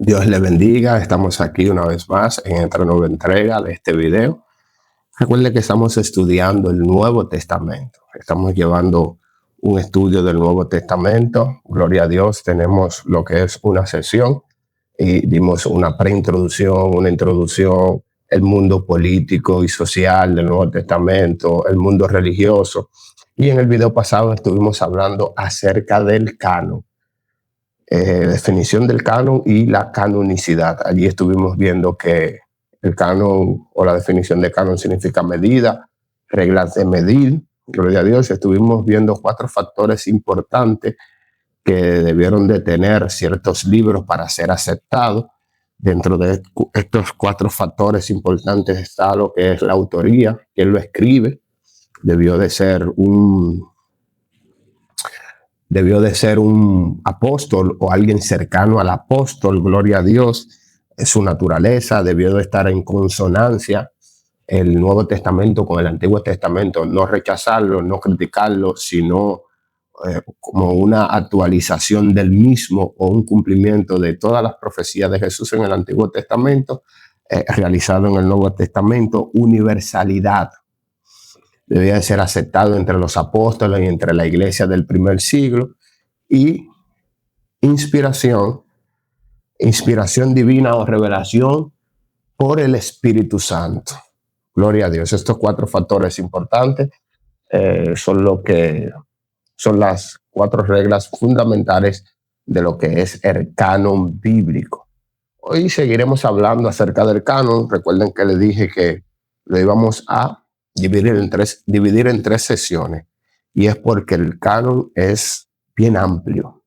Dios le bendiga. Estamos aquí una vez más en esta nueva entrega de este video. Recuerde que estamos estudiando el Nuevo Testamento. Estamos llevando un estudio del Nuevo Testamento. Gloria a Dios. Tenemos lo que es una sesión y dimos una preintroducción, una introducción, el mundo político y social del Nuevo Testamento, el mundo religioso. Y en el video pasado estuvimos hablando acerca del canon. Definición del canon y la canonicidad. Allí estuvimos viendo que el canon o la definición de canon significa medida, reglas de medir. Gloria a Dios. Estuvimos viendo 4 factores importantes que debieron de tener ciertos libros para ser aceptados. Dentro de estos 4 factores importantes está lo que es la autoría, quién lo escribe. Debió de ser un apóstol o alguien cercano al apóstol, gloria a Dios. Su naturaleza debió de estar en consonancia el Nuevo Testamento con el Antiguo Testamento, no rechazarlo, no criticarlo, sino como una actualización del mismo o un cumplimiento de todas las profecías de Jesús en el Antiguo Testamento, realizado en el Nuevo Testamento. Universalidad. Debía de ser aceptado entre los apóstoles y entre la iglesia del primer siglo. Y inspiración divina o revelación por el Espíritu Santo. Gloria a Dios. Estos 4 factores importantes son las 4 reglas fundamentales de lo que es el canon bíblico. Hoy seguiremos hablando acerca del canon. Recuerden que les dije que lo íbamos a dividir en tres sesiones, y es porque el canon es bien amplio.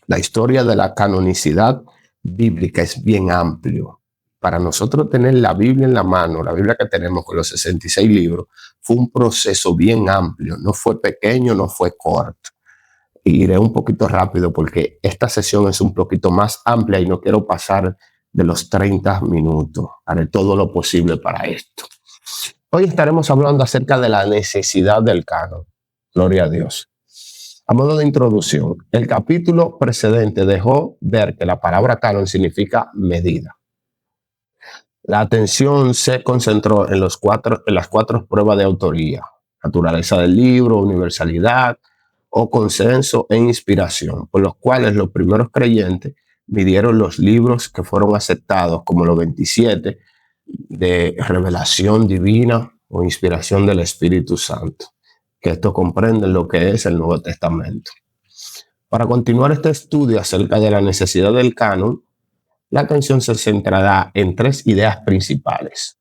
La historia de la canonicidad bíblica es bien amplio. Para nosotros tener la Biblia en la mano, la Biblia que tenemos con los 66 libros, fue un proceso bien amplio. No fue pequeño, no fue corto. Iré un poquito rápido porque esta sesión es un poquito más amplia y no quiero pasar de los 30 minutos. Haré todo lo posible para esto. Hoy estaremos hablando acerca de la necesidad del canon. Gloria a Dios. A modo de introducción, el capítulo precedente dejó ver que la palabra canon significa medida. La atención se concentró en las 4 pruebas de autoría: naturaleza del libro, universalidad o consenso e inspiración, por los cuales los primeros creyentes midieron los libros que fueron aceptados como los 27 de revelación divina o inspiración del Espíritu Santo, que esto comprende lo que es el Nuevo Testamento. Para continuar este estudio acerca de la necesidad del canon, la atención se centrará en 3 ideas principales.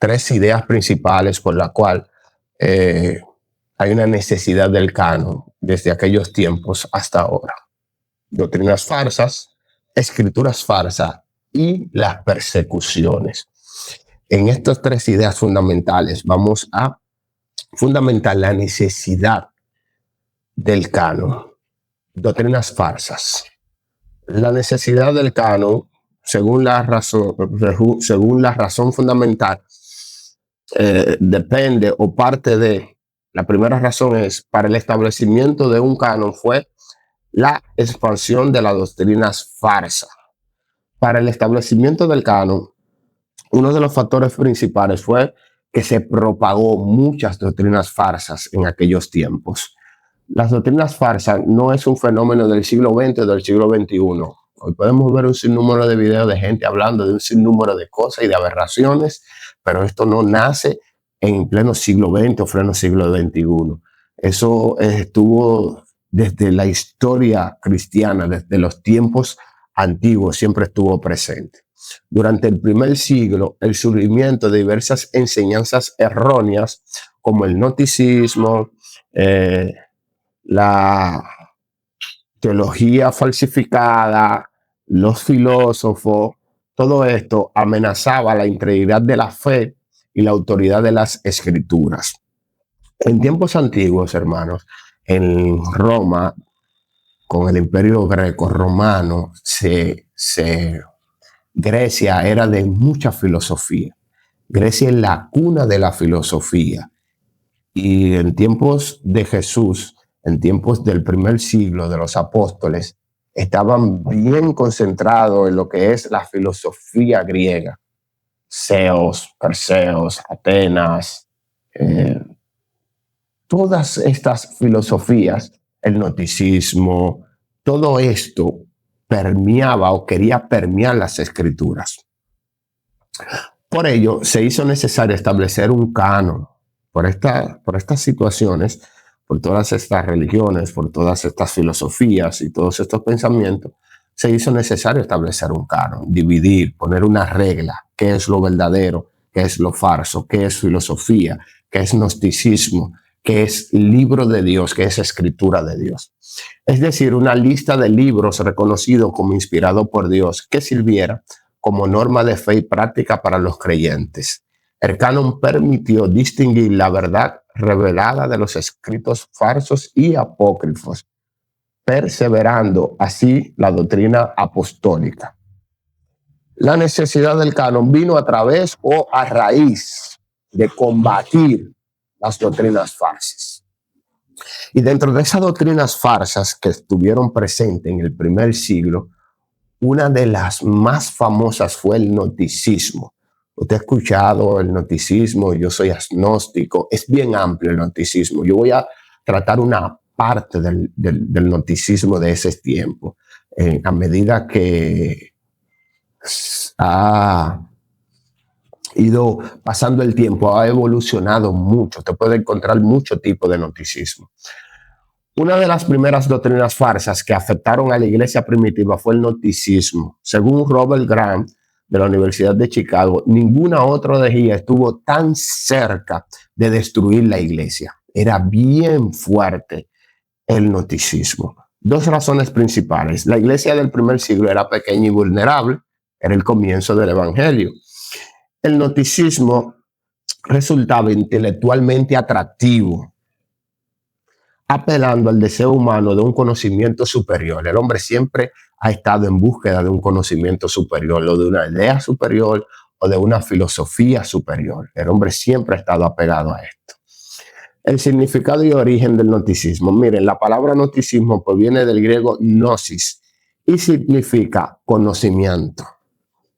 3 ideas principales por la cual hay una necesidad del canon desde aquellos tiempos hasta ahora: doctrinas falsas, escrituras falsas y las persecuciones. En estas 3 ideas fundamentales vamos a fundamentar la necesidad del canon. Doctrinas falsas. La necesidad del canon, según la razón fundamental, depende o parte de, la primera razón es, para el establecimiento de un canon fue la expansión de las doctrinas falsas. Para el establecimiento del canon, uno de los factores principales fue que se propagó muchas doctrinas falsas en aquellos tiempos. Las doctrinas falsas no es un fenómeno del siglo XX o del siglo XXI. Hoy podemos ver un sinnúmero de videos de gente hablando de un sinnúmero de cosas y de aberraciones, pero esto no nace en pleno siglo XX o pleno siglo XXI. Eso estuvo desde la historia cristiana, desde los tiempos antiguos, siempre estuvo presente. Durante el primer siglo, el surgimiento de diversas enseñanzas erróneas, como el gnosticismo, la teología falsificada, los filósofos, todo esto amenazaba la integridad de la fe y la autoridad de las escrituras. En tiempos antiguos, hermanos, en Roma, con el imperio greco-romano, Grecia era de mucha filosofía. Grecia es la cuna de la filosofía. Y en tiempos de Jesús, en tiempos del primer siglo de los apóstoles, estaban bien concentrados en lo que es la filosofía griega. Zeus, Perseus, Atenas, todas estas filosofías, el gnosticismo, todo esto permeaba o quería permear las escrituras. Por ello, se hizo necesario establecer un canon por estas situaciones, por todas estas religiones, por todas estas filosofías y todos estos pensamientos. Se hizo necesario establecer un canon, dividir, poner una regla, qué es lo verdadero, qué es lo falso, qué es filosofía, qué es gnosticismo, qué es libro de Dios, qué es escritura de Dios. Es decir, una lista de libros reconocidos como inspirados por Dios que sirviera como norma de fe y práctica para los creyentes. El canon permitió distinguir la verdad revelada de los escritos falsos y apócrifos, perseverando así la doctrina apostólica. La necesidad del canon vino a través o a raíz de combatir las doctrinas falsas. Y dentro de esas doctrinas falsas que estuvieron presentes en el primer siglo, una de las más famosas fue el gnosticismo. Usted ha escuchado el gnosticismo, yo soy agnóstico, es bien amplio el gnosticismo. Yo voy a tratar una parte del gnosticismo de ese tiempo, a medida que ha ido pasando el tiempo, ha evolucionado mucho. Usted puede encontrar muchos tipos de gnosticismo. Una de las primeras doctrinas falsas que afectaron a la iglesia primitiva fue el gnosticismo. Según Robert Grant, de la Universidad de Chicago, ninguna otra herejía estuvo tan cerca de destruir la iglesia. Era bien fuerte el gnosticismo. Dos razones principales. La iglesia del primer siglo era pequeña y vulnerable. Era el comienzo del evangelio. El gnosticismo resultaba intelectualmente atractivo, apelando al deseo humano de un conocimiento superior. El hombre siempre ha estado en búsqueda de un conocimiento superior, o de una idea superior, o de una filosofía superior. El hombre siempre ha estado apegado a esto. El significado y origen del gnosticismo. Miren, la palabra gnosticismo proviene del griego gnosis y significa conocimiento.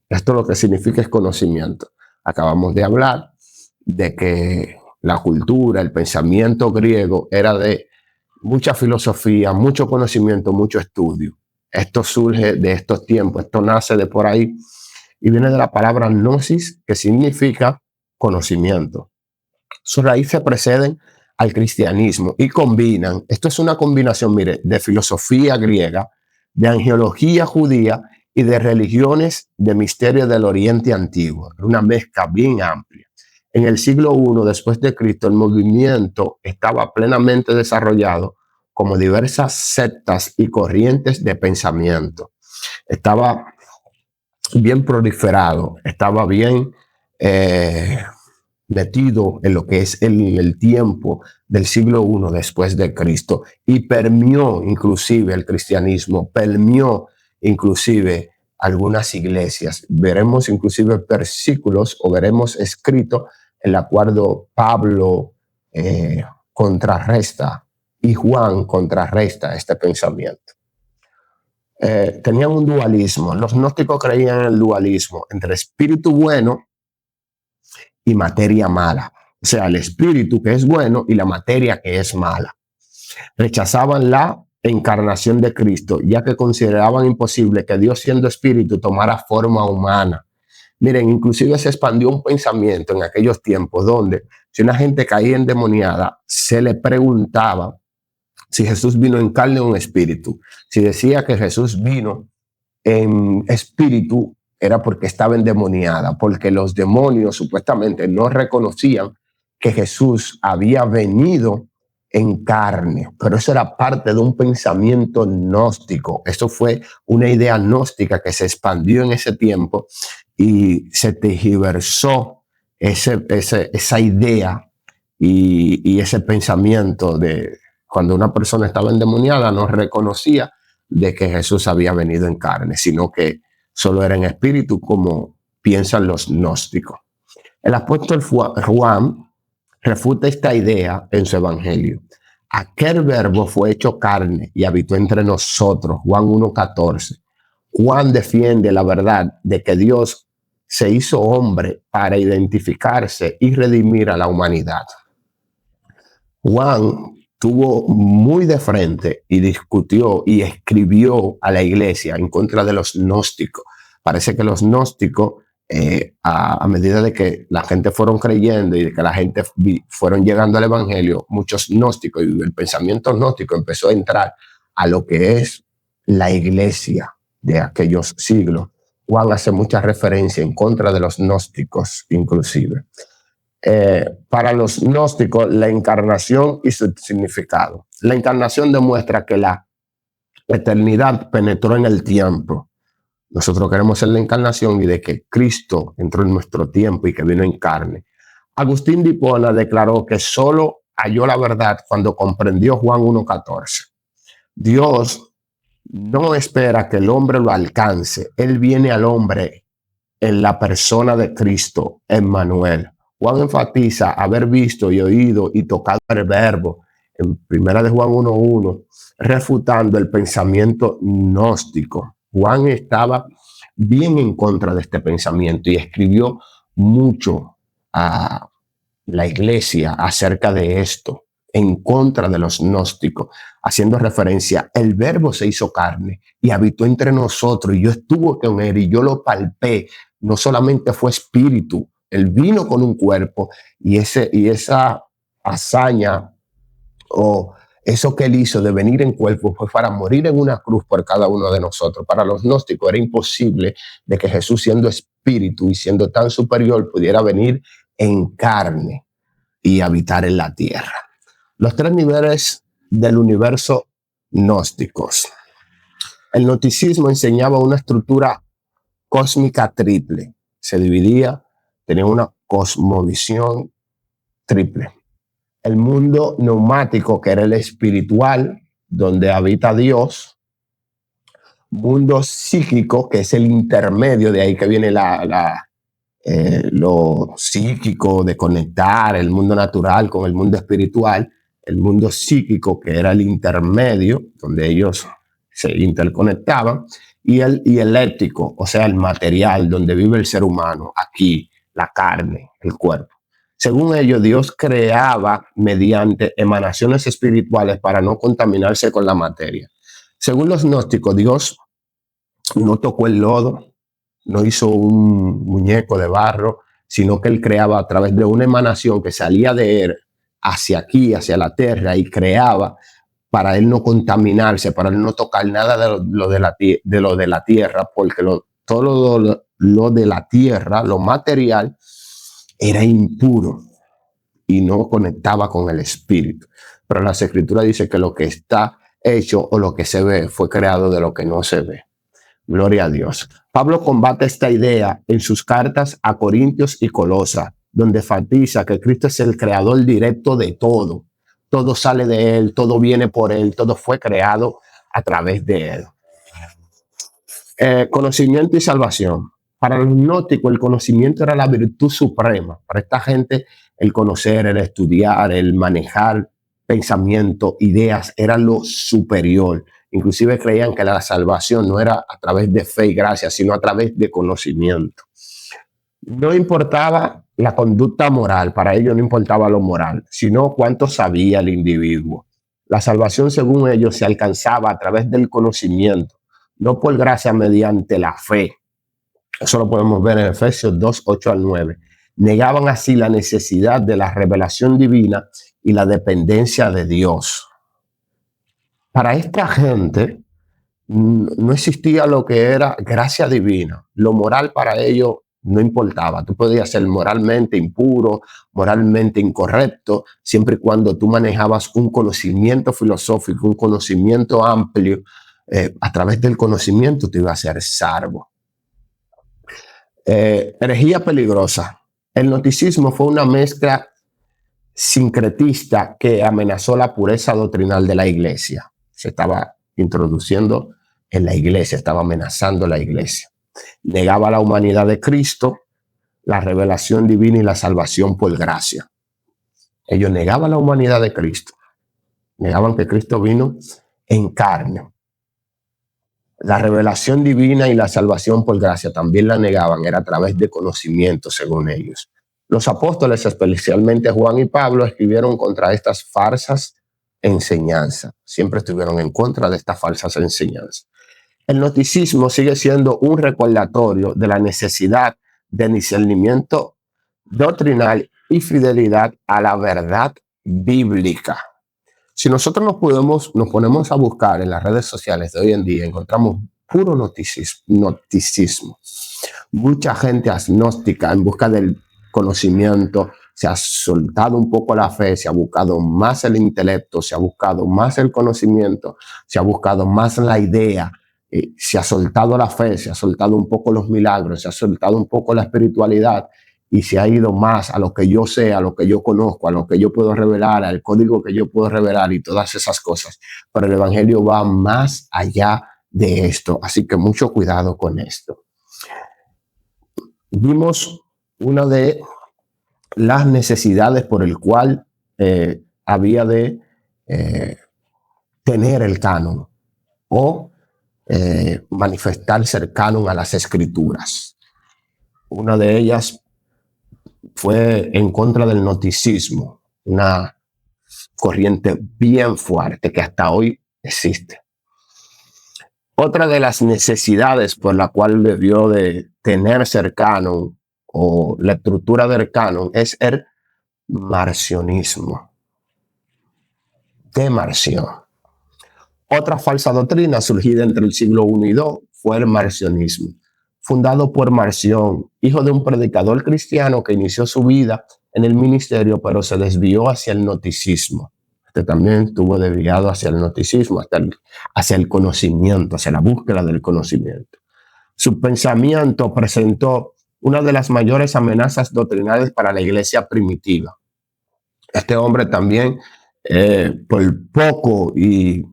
Esto lo que significa es conocimiento. Acabamos de hablar de que la cultura, el pensamiento griego era de mucha filosofía, mucho conocimiento, mucho estudio. Esto surge de estos tiempos, esto nace de por ahí y viene de la palabra gnosis, que significa conocimiento. Sus raíces preceden al cristianismo y combinan, esto es una combinación, mire, de filosofía griega, de angelología judía y de religiones de misterio del Oriente Antiguo. Una mezcla bien amplia. En el siglo I después de Cristo, el movimiento estaba plenamente desarrollado como diversas sectas y corrientes de pensamiento. Estaba bien proliferado, estaba bien metido en lo que es el tiempo del siglo I después de Cristo y permeó inclusive el cristianismo, permeó inclusive algunas iglesias. Veremos inclusive versículos o veremos escrito en la cual Pablo contrarresta y Juan contrarresta este pensamiento. Tenían un dualismo. Los gnósticos creían en el dualismo entre espíritu bueno y materia mala. O sea, el espíritu que es bueno y la materia que es mala. Rechazaban la encarnación de Cristo, ya que consideraban imposible que Dios, siendo espíritu, tomara forma humana. Miren, inclusive se expandió un pensamiento en aquellos tiempos donde si una gente caía endemoniada, se le preguntaba si Jesús vino en carne o en espíritu. Si decía que Jesús vino en espíritu, era porque estaba endemoniada, porque los demonios supuestamente no reconocían que Jesús había venido en carne, pero eso era parte de un pensamiento gnóstico. Eso fue una idea gnóstica que se expandió en ese tiempo y se tergiversó esa idea y ese pensamiento de cuando una persona estaba endemoniada no reconocía de que Jesús había venido en carne, sino que solo era en espíritu, como piensan los gnósticos. El apóstol Juan refuta esta idea en su evangelio. Aquel verbo fue hecho carne y habitó entre nosotros. Juan 1:14. Juan defiende la verdad de que Dios se hizo hombre para identificarse y redimir a la humanidad. Juan tuvo muy de frente y discutió y escribió a la iglesia en contra de los gnósticos. Parece que los gnósticos, a medida de que la gente fueron creyendo y de que la gente fueron llegando al evangelio, muchos gnósticos y el pensamiento gnóstico empezó a entrar a lo que es la iglesia de aquellos siglos. Juan hace mucha referencia en contra de los gnósticos inclusive. Para los gnósticos, la encarnación y su significado. La encarnación demuestra que la eternidad penetró en el tiempo. Nosotros queremos ser la encarnación y de que Cristo entró en nuestro tiempo y que vino en carne. Agustín de Hipona declaró que solo halló la verdad cuando comprendió Juan 1:14. Dios no espera que el hombre lo alcance. Él viene al hombre en la persona de Cristo, Emmanuel. Juan enfatiza haber visto y oído y tocado el verbo en 1 de Juan 1:1, refutando el pensamiento gnóstico. Juan estaba bien en contra de este pensamiento y escribió mucho a la iglesia acerca de esto, en contra de los gnósticos, haciendo referencia, el verbo se hizo carne y habitó entre nosotros y yo estuve con él y yo lo palpé. No solamente fue espíritu, él vino con un cuerpo y esa hazaña o eso que él hizo de venir en cuerpo fue para morir en una cruz por cada uno de nosotros. Para los gnósticos era imposible de que Jesús, siendo espíritu y siendo tan superior, pudiera venir en carne y habitar en la tierra. Los tres niveles del universo gnósticos. El gnosticismo enseñaba una estructura cósmica triple. Se dividía, tenía una cosmovisión triple. El mundo neumático, que era el espiritual, donde habita Dios. Mundo psíquico, que es el intermedio, de ahí que viene lo psíquico, de conectar el mundo natural con el mundo espiritual. El mundo psíquico, que era el intermedio, donde ellos se interconectaban. Y el ético, o sea, el material, donde vive el ser humano, aquí, la carne, el cuerpo. Según ellos, Dios creaba mediante emanaciones espirituales para no contaminarse con la materia. Según los gnósticos, Dios no tocó el lodo, no hizo un muñeco de barro, sino que él creaba a través de una emanación que salía de él hacia aquí, hacia la tierra, y creaba para él no contaminarse, para él no tocar nada de lo de la tierra, porque todo lo de la tierra, lo material, era impuro y no conectaba con el espíritu. Pero las escrituras dicen que lo que está hecho o lo que se ve fue creado de lo que no se ve. Gloria a Dios. Pablo combate esta idea en sus cartas a Corintios y Colosas, donde enfatiza que Cristo es el creador directo de todo. Todo sale de él, todo viene por él, todo fue creado a través de él. Conocimiento y salvación. Para los gnósticos, el conocimiento era la virtud suprema. Para esta gente, el conocer, el estudiar, el manejar pensamiento, ideas, era lo superior. Inclusive creían que la salvación no era a través de fe y gracia, sino a través de conocimiento. No importaba la conducta moral, para ellos no importaba lo moral, sino cuánto sabía el individuo. La salvación, según ellos, se alcanzaba a través del conocimiento, no por gracia mediante la fe. Eso lo podemos ver en Efesios 2:8-9. Negaban así la necesidad de la revelación divina y la dependencia de Dios. Para esta gente no existía lo que era gracia divina. Lo moral para ellos no importaba. Tú podías ser moralmente impuro, moralmente incorrecto, siempre y cuando tú manejabas un conocimiento filosófico, un conocimiento amplio. A través del conocimiento te ibas a ser salvo. Herejía peligrosa. El gnosticismo fue una mezcla sincretista que amenazó la pureza doctrinal de la iglesia. Se estaba introduciendo en la iglesia, estaba amenazando la iglesia. Negaba la humanidad de Cristo, la revelación divina y la salvación por gracia. Ellos negaban la humanidad de Cristo. Negaban que Cristo vino en carne. La revelación divina y la salvación por gracia también la negaban, era a través de conocimiento, según ellos. Los apóstoles, especialmente Juan y Pablo, escribieron contra estas falsas enseñanzas. Siempre estuvieron en contra de estas falsas enseñanzas. El gnosticismo sigue siendo un recordatorio de la necesidad de discernimiento doctrinal y fidelidad a la verdad bíblica. Si nosotros nos ponemos a buscar en las redes sociales de hoy en día, encontramos puro gnosticismo. Mucha gente agnóstica en busca del conocimiento, se ha soltado un poco la fe, se ha buscado más el intelecto, se ha buscado más el conocimiento, se ha buscado más la idea, se ha soltado la fe, se ha soltado un poco los milagros, se ha soltado un poco la espiritualidad, y se ha ido más a lo que yo sé, a lo que yo conozco, a lo que yo puedo revelar, al código que yo puedo revelar y todas esas cosas. Pero el evangelio va más allá de esto, así que mucho cuidado con esto. Vimos una de las necesidades por el cual había de tener el canon o manifestarse el canon a las escrituras. Una de ellas fue en contra del gnosticismo, una corriente bien fuerte que hasta hoy existe. Otra de las necesidades por la cual debió de tenerse el canon o la estructura del canon es el marcionismo. De Marción. Otra falsa doctrina surgida entre el siglo I y II fue el marcionismo, fundado por Marción, hijo de un predicador cristiano que inició su vida en el ministerio, pero se desvió hacia el gnosticismo. Este también estuvo desviado hacia el gnosticismo, hacia el conocimiento, hacia la búsqueda del conocimiento. Su pensamiento presentó una de las mayores amenazas doctrinales para la iglesia primitiva. Este hombre también, por poco y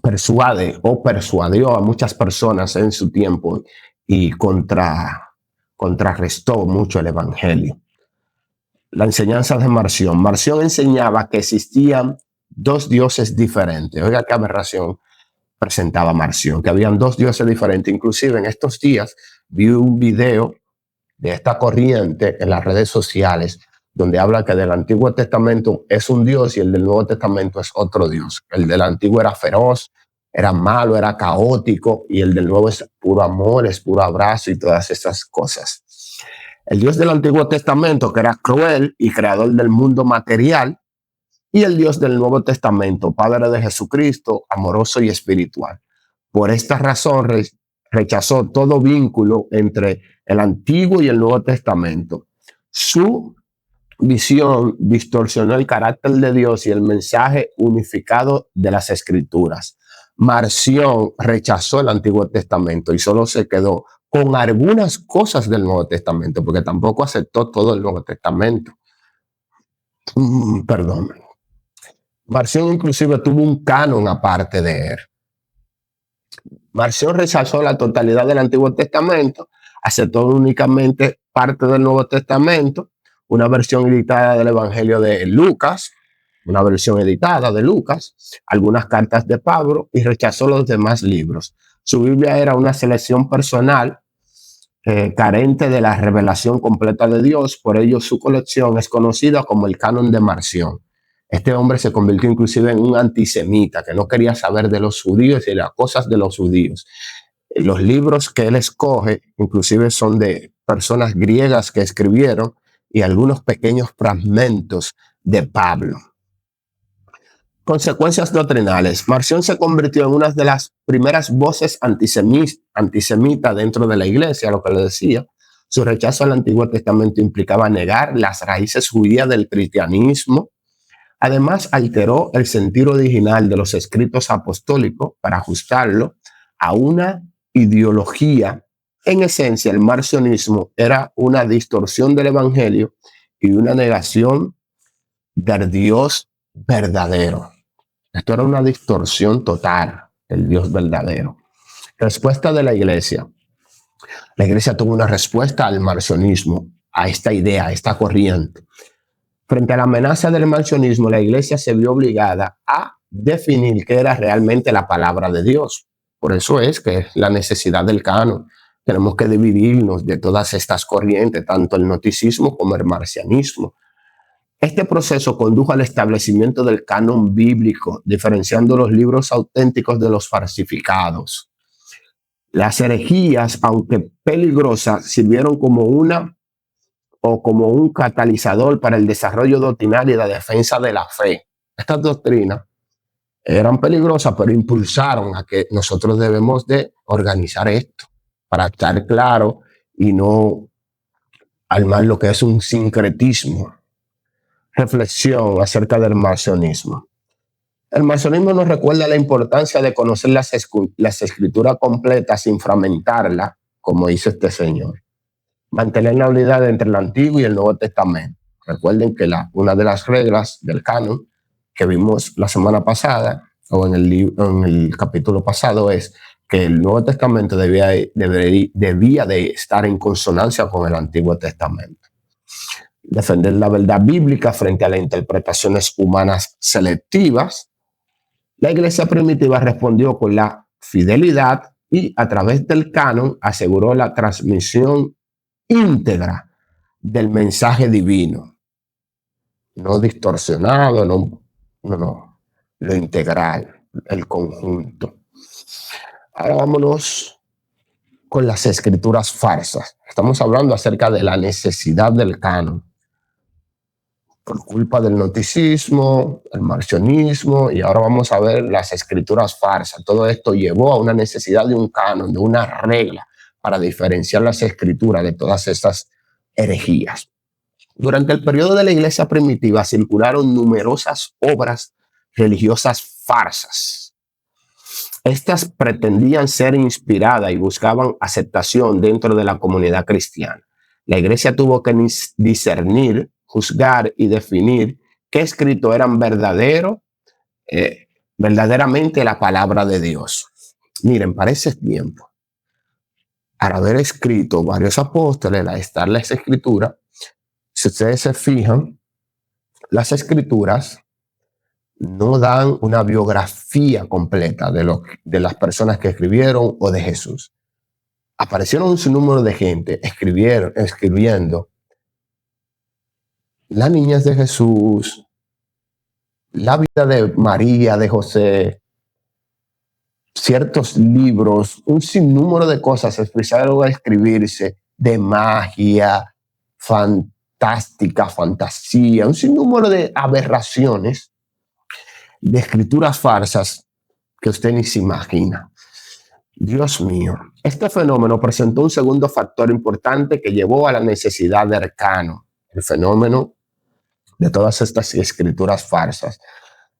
persuadió a muchas personas en su tiempo y contrarrestó mucho el evangelio. La enseñanza de Marción. Marción enseñaba que existían dos dioses diferentes. Oiga qué aberración presentaba Marción, que habían dos dioses diferentes. Inclusive en estos días vi un video de esta corriente en las redes sociales donde habla que del Antiguo Testamento es un Dios y el del Nuevo Testamento es otro Dios. El del Antiguo era feroz, era malo, era caótico, y el del Nuevo es puro amor, es puro abrazo y todas esas cosas. El Dios del Antiguo Testamento, que era cruel y creador del mundo material, y el Dios del Nuevo Testamento, Padre de Jesucristo, amoroso y espiritual. Por esta razón rechazó todo vínculo entre el Antiguo y el Nuevo Testamento. Su visión distorsionó el carácter de Dios y el mensaje unificado de las Escrituras. Marción rechazó el Antiguo Testamento y solo se quedó con algunas cosas del Nuevo Testamento, porque tampoco aceptó todo el Nuevo Testamento. Perdón. Marción inclusive tuvo un canon aparte de él. Marción rechazó la totalidad del Antiguo Testamento, aceptó únicamente parte del Nuevo Testamento, una versión editada del Evangelio de Lucas, una versión editada de Lucas, algunas cartas de Pablo, y rechazó los demás libros. Su Biblia era una selección personal, carente de la revelación completa de Dios, por ello su colección es conocida como el canon de Marción. Este hombre se convirtió inclusive en un antisemita que no quería saber de los judíos y de las cosas de los judíos. Los libros que él escoge inclusive son de personas griegas que escribieron y algunos pequeños fragmentos de Pablo. Consecuencias doctrinales. Marción se convirtió en una de las primeras voces antisemitas dentro de la iglesia, lo que le decía. Su rechazo al Antiguo Testamento implicaba negar las raíces judías del cristianismo. Además, alteró el sentido original de los escritos apostólicos para ajustarlo a una ideología. En esencia, el marcionismo era una distorsión del evangelio y una negación del Dios verdadero. Esto era una distorsión total del Dios verdadero. Respuesta de la iglesia. La iglesia tuvo una respuesta al marcionismo, a esta idea, a esta corriente. Frente a la amenaza del expansionismo, la iglesia se vio obligada a definir qué era realmente la palabra de Dios. Por eso es que la necesidad del canon. Tenemos que dividirnos de todas estas corrientes, tanto el gnosticismo como el marcianismo. Este proceso condujo al establecimiento del canon bíblico, diferenciando los libros auténticos de los falsificados. Las herejías, aunque peligrosas, sirvieron como un catalizador para el desarrollo doctrinal y la defensa de la fe. Estas doctrinas eran peligrosas, pero impulsaron a que nosotros debemos de organizar esto para estar claro y no armar lo que es un sincretismo. Reflexión acerca del marcionismo. El marcionismo nos recuerda la importancia de conocer las escrituras completas sin fragmentarlas, como hizo este señor. Mantener la unidad entre el Antiguo y el Nuevo Testamento. Recuerden que una de las reglas del canon que vimos la semana pasada, o en el capítulo pasado, es que el Nuevo Testamento debía de estar en consonancia con el Antiguo Testamento. Defender la verdad bíblica frente a las interpretaciones humanas selectivas. La iglesia primitiva respondió con la fidelidad y a través del canon aseguró la transmisión íntegra del mensaje divino, no distorsionado, no, lo integral, el conjunto. Ahora vámonos con las escrituras farsas. Estamos hablando acerca de la necesidad del canon por culpa del gnosticismo, el marcionismo, y ahora vamos a ver las escrituras farsas. Todo esto llevó a una necesidad de un canon, de una regla para diferenciar las escrituras de todas estas herejías. Durante el periodo de la iglesia primitiva circularon numerosas obras religiosas farsas. Estas pretendían ser inspiradas y buscaban aceptación dentro de la comunidad cristiana. La iglesia tuvo que discernir, juzgar y definir qué escritos eran verdaderamente la palabra de Dios. Miren, para ese tiempo, al haber escrito varios apóstoles, al estar las escrituras, si ustedes se fijan, las escrituras no dan una biografía completa de las personas que escribieron o de Jesús. Aparecieron un sinnúmero de gente escribiendo las niñas de Jesús, la vida de María, de José, ciertos libros, un sinnúmero de cosas empezaron a escribirse de magia, fantástica, fantasía, un sinnúmero de aberraciones, de escrituras farsas que usted ni se imagina. Dios mío, este fenómeno presentó un segundo factor importante que llevó a la necesidad del canon, el fenómeno de todas estas escrituras farsas.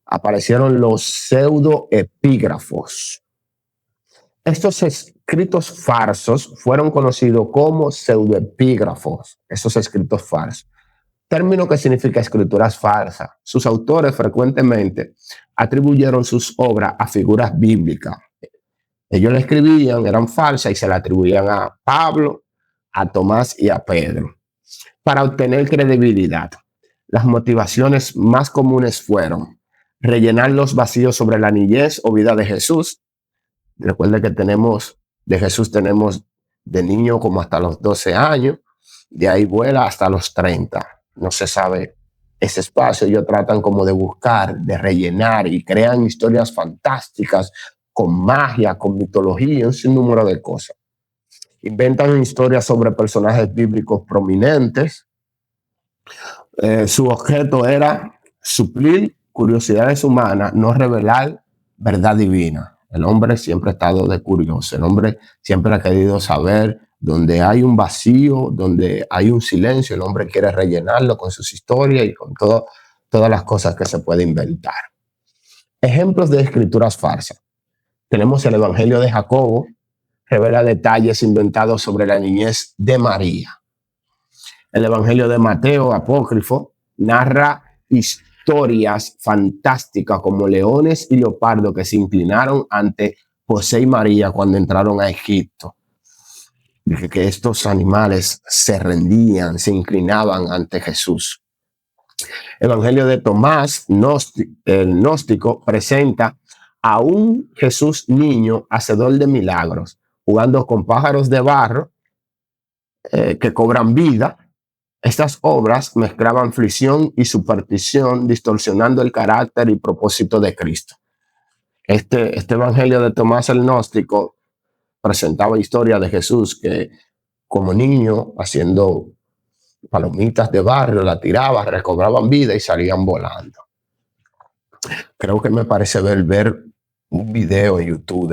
Aparecieron los pseudoepígrafos. Estos escritos farsos fueron conocidos como pseudoepígrafos, esos escritos farsos. Término que significa escrituras falsas. Sus autores frecuentemente atribuyeron sus obras a figuras bíblicas. Ellos le escribían, eran falsas y se la atribuían a Pablo, a Tomás y a Pedro para obtener credibilidad. Las motivaciones más comunes fueron rellenar los vacíos sobre la niñez o vida de Jesús. Recuerden que de Jesús tenemos de niño como hasta los 12 años, de ahí vuela hasta los 30. No se sabe ese espacio. Ellos tratan como de buscar, de rellenar y crean historias fantásticas con magia, con mitología, un sinnúmero de cosas. Inventan historias sobre personajes bíblicos prominentes. Su objeto era suplir curiosidades humanas, no revelar verdad divina. El hombre siempre ha estado de curioso. El hombre siempre ha querido saber. Donde hay un vacío, donde hay un silencio, el hombre quiere rellenarlo con sus historias y con todas las cosas que se puede inventar. Ejemplos de escrituras farsas. Tenemos el Evangelio de Jacobo, revela detalles inventados sobre la niñez de María. El Evangelio de Mateo, apócrifo, narra historias fantásticas como leones y leopardos que se inclinaron ante José y María cuando entraron a Egipto. Dice que estos animales se rendían, se inclinaban ante Jesús. Evangelio de Tomás, el gnóstico, presenta a un Jesús niño hacedor de milagros, jugando con pájaros de barro que cobran vida. Estas obras mezclaban aflicción y superstición, distorsionando el carácter y propósito de Cristo. Este Evangelio de Tomás el gnóstico presentaba historia de Jesús que como niño haciendo palomitas de barrio, la tiraba, recobraban vida y salían volando. Creo que me parece ver un video en YouTube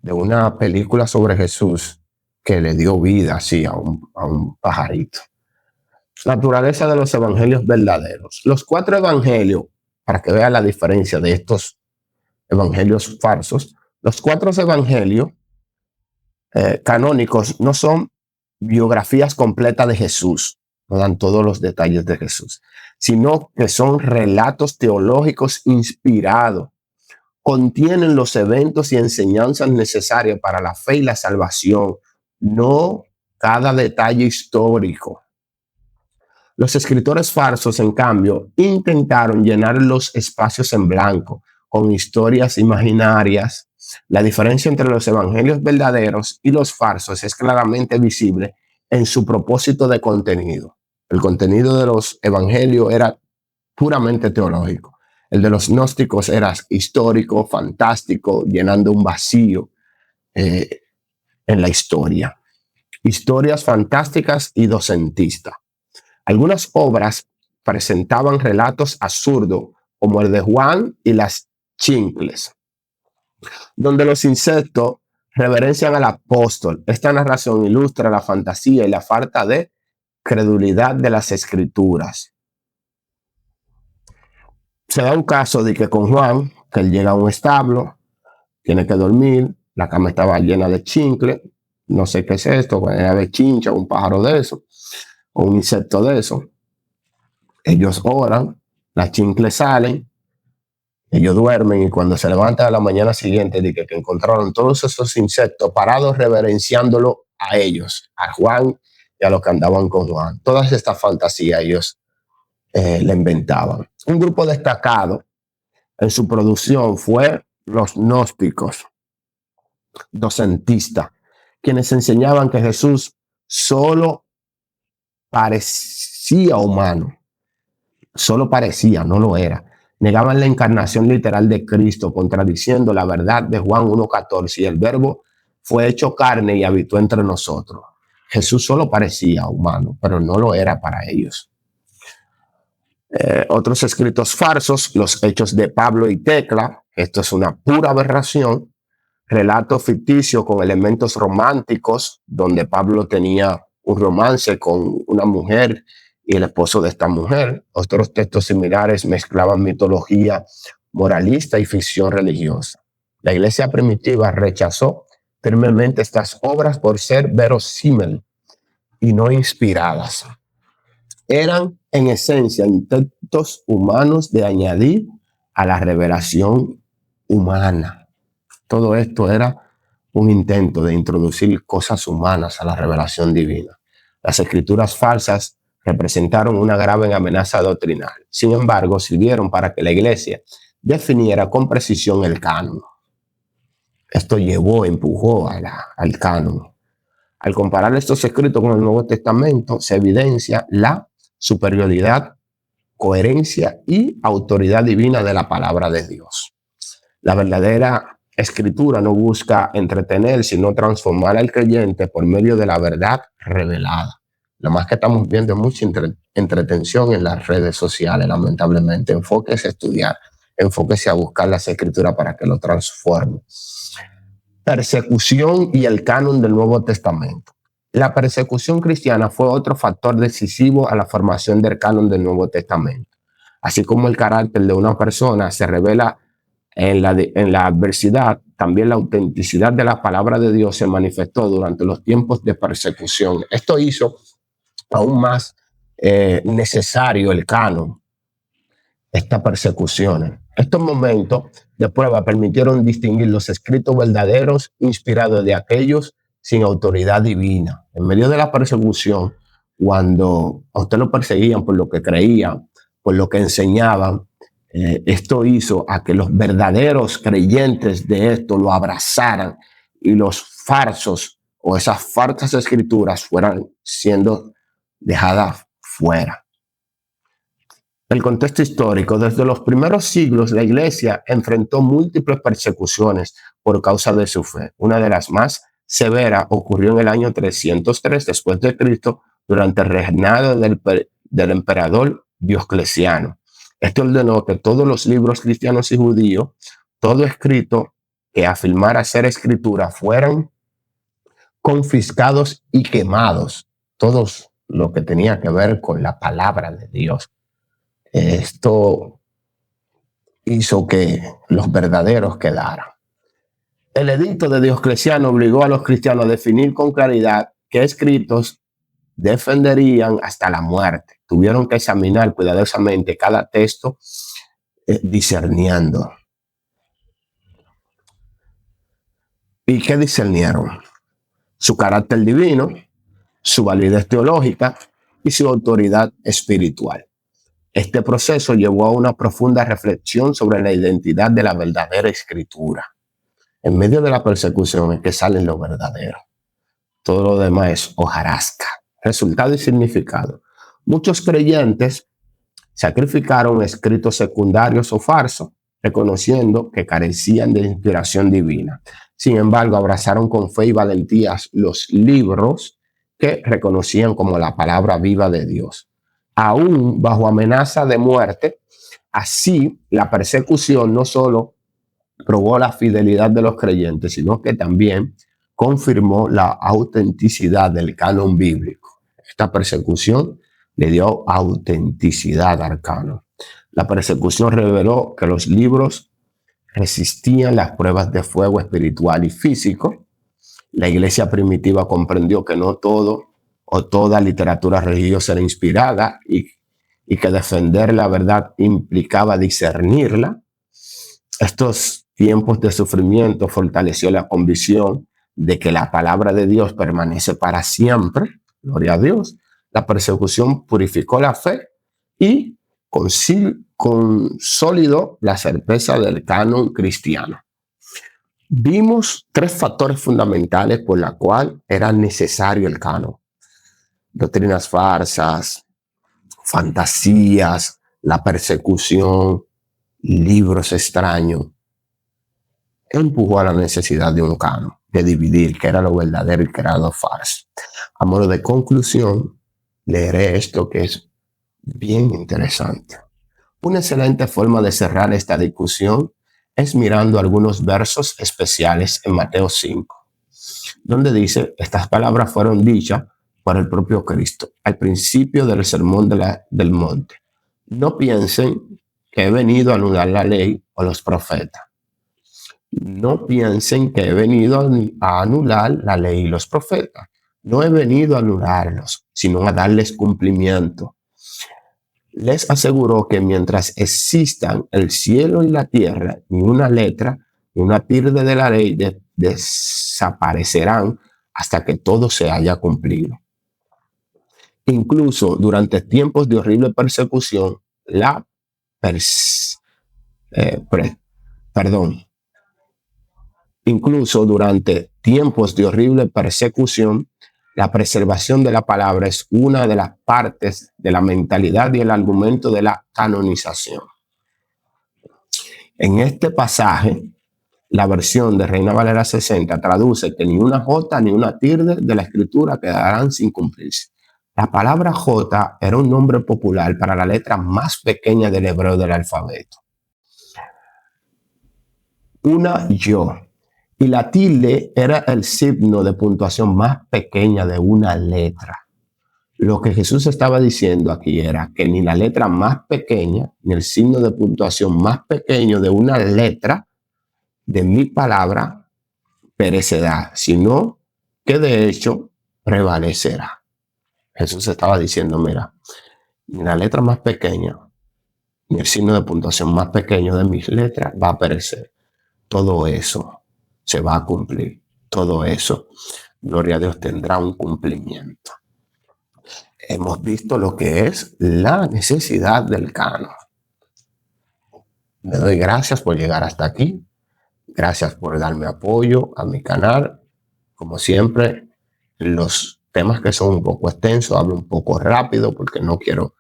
de una película sobre Jesús que le dio vida así a un pajarito. Naturaleza de los evangelios verdaderos. Los 4 evangelios, para que vean la diferencia de estos evangelios falsos, los 4 evangelios canónicos no son biografías completas de Jesús, no dan todos los detalles de Jesús, sino que son relatos teológicos inspirados. Contienen los eventos y enseñanzas necesarias para la fe y la salvación, no cada detalle histórico. Los escritores falsos, en cambio, intentaron llenar los espacios en blanco con historias imaginarias. La diferencia entre los evangelios verdaderos y los falsos es claramente visible en su propósito de contenido. El contenido de los evangelios era puramente teológico. El de los gnósticos era histórico, fantástico, llenando un vacío en la historia. Historias fantásticas y docentistas. Algunas obras presentaban relatos absurdos, como el de Juan y las chincles, donde los insectos reverencian al apóstol. Esta narración ilustra la fantasía y la falta de credulidad de las escrituras. Se da un caso de que con Juan, que él llega a un establo, tiene que dormir, la cama estaba llena de chincle, no sé qué es esto, era de chincha, un pájaro de eso, o un insecto de eso. Ellos oran, las chincles salen, ellos duermen y cuando se levantan a la mañana siguiente de que encontraron todos esos insectos parados reverenciándolo a ellos, a Juan y a los que andaban con Juan. Todas estas fantasías ellos le inventaban. Un grupo destacado en su producción fue los gnósticos, docentistas, quienes enseñaban que Jesús solo parecía humano, solo parecía, no lo era. Negaban la encarnación literal de Cristo, contradiciendo la verdad de Juan 1:14, y el verbo fue hecho carne y habitó entre nosotros. Jesús solo parecía humano, pero no lo era para ellos. Otros escritos falsos, los hechos de Pablo y Tecla, esto es una pura aberración, relato ficticio con elementos románticos, donde Pablo tenía un romance con una mujer y el esposo de esta mujer. Otros textos similares mezclaban mitología moralista y ficción religiosa. La iglesia primitiva rechazó firmemente estas obras por ser verosímiles y no inspiradas. Eran en esencia intentos humanos de añadir a la revelación humana. Todo esto era un intento de introducir cosas humanas a la revelación divina. Las escrituras falsas representaron una grave amenaza doctrinal. Sin embargo, sirvieron para que la iglesia definiera con precisión el canon. Esto empujó al canon. Al comparar estos escritos con el Nuevo Testamento, se evidencia la superioridad, coherencia y autoridad divina de la palabra de Dios. La verdadera escritura no busca entretener, sino transformar al creyente por medio de la verdad revelada. Lo más que estamos viendo es mucha entretención en las redes sociales, lamentablemente. Enfóquese a estudiar, enfóquese a buscar las escrituras para que lo transforme. Persecución y el canon del Nuevo Testamento. La persecución cristiana fue otro factor decisivo a la formación del canon del Nuevo Testamento. Así como el carácter de una persona se revela en la adversidad, también la autenticidad de la palabra de Dios se manifestó durante los tiempos de persecución. Esto hizo aún más necesario el canon, estas persecuciones. Estos momentos de prueba permitieron distinguir los escritos verdaderos inspirados de aquellos sin autoridad divina. En medio de la persecución, cuando a usted lo perseguían por lo que creían, por lo que enseñaban, esto hizo a que los verdaderos creyentes de esto lo abrazaran y los falsos o esas falsas escrituras fueran siendo dejadas fuera. El contexto histórico: desde los primeros siglos la iglesia enfrentó múltiples persecuciones por causa de su fe. Una de las más severas ocurrió en el año 303 después de Cristo, durante el reinado del emperador Diocleciano. Este ordenó que todos los libros cristianos y judíos, todo escrito que afirmara ser escritura, fueran confiscados y quemados. Todos lo que tenía que ver con la palabra de Dios. Esto hizo que los verdaderos quedaran. El edicto de Diocleciano obligó a los cristianos a definir con claridad qué escritos defenderían hasta la muerte. Tuvieron que examinar cuidadosamente cada texto, discerniendo. ¿Y qué discernieron? Su carácter divino, su validez teológica y su autoridad espiritual. Este proceso llevó a una profunda reflexión sobre la identidad de la verdadera escritura. En medio de la persecución es que salen los verdaderos. Todo lo demás es hojarasca. Resultado y significado: muchos creyentes sacrificaron escritos secundarios o falsos, reconociendo que carecían de inspiración divina. Sin embargo, abrazaron con fe y valentía los libros que reconocían como la palabra viva de Dios. Aún bajo amenaza de muerte, así la persecución no solo probó la fidelidad de los creyentes, sino que también confirmó la autenticidad del canon bíblico. Esta persecución le dio autenticidad al canon. La persecución reveló que los libros resistían las pruebas de fuego espiritual y físico. La iglesia primitiva comprendió que no todo o toda literatura religiosa era inspirada y que defender la verdad implicaba discernirla. Estos tiempos de sufrimiento fortaleció la convicción de que la palabra de Dios permanece para siempre. Gloria a Dios. La persecución purificó la fe y consolidó la certeza del canon cristiano. Vimos tres factores fundamentales por los cuales era necesario el canon: doctrinas falsas, fantasías, la persecución, libros extraños. Empujó a la necesidad de un canon, de dividir qué era lo verdadero y qué era lo falso. A modo de conclusión, leeré esto que es bien interesante. Una excelente forma de cerrar esta discusión es mirando algunos versos especiales en Mateo 5, donde dice: estas palabras fueron dichas por el propio Cristo al principio del sermón del monte. No piensen que he venido a anular la ley o los profetas. No piensen que he venido a anular la ley y los profetas. No he venido a anularlos, sino a darles cumplimiento. Les aseguró que mientras existan el cielo y la tierra, ni una letra, ni una tilde de la ley desaparecerán hasta que todo se haya cumplido. Incluso durante tiempos de horrible persecución, Incluso durante tiempos de horrible persecución, la preservación de la palabra es una de las partes de la mentalidad y el argumento de la canonización. En este pasaje, la versión de Reina Valera 60 traduce que ni una jota ni una tilde de la escritura quedarán sin cumplirse. La palabra jota era un nombre popular para la letra más pequeña del hebreo del alfabeto. Una yo. Y la tilde era el signo de puntuación más pequeña de una letra. Lo que Jesús estaba diciendo aquí era que ni la letra más pequeña, ni el signo de puntuación más pequeño de una letra de mi palabra perecerá, sino que de hecho prevalecerá. Jesús estaba diciendo: mira, ni la letra más pequeña, ni el signo de puntuación más pequeño de mis letras va a perecer. Todo eso se va a cumplir. Todo eso, gloria a Dios, tendrá un cumplimiento. hemos visto lo que es la necesidad del canon. Le doy gracias por llegar hasta aquí. Gracias por darme apoyo a mi canal. Como siempre, los temas que son un poco extensos, hablo un poco rápido porque no quiero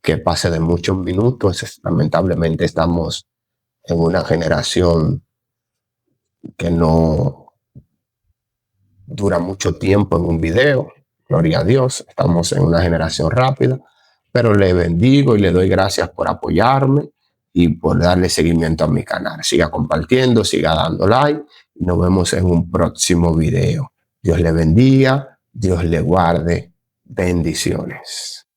que pase de muchos minutos. Lamentablemente estamos en una generación que no dura mucho tiempo en un video. Gloria a Dios, estamos en una generación rápida, pero le bendigo y le doy gracias por apoyarme y por darle seguimiento a mi canal. Siga compartiendo, siga dando like y nos vemos en un próximo video. Dios le bendiga, Dios le guarde. Bendiciones.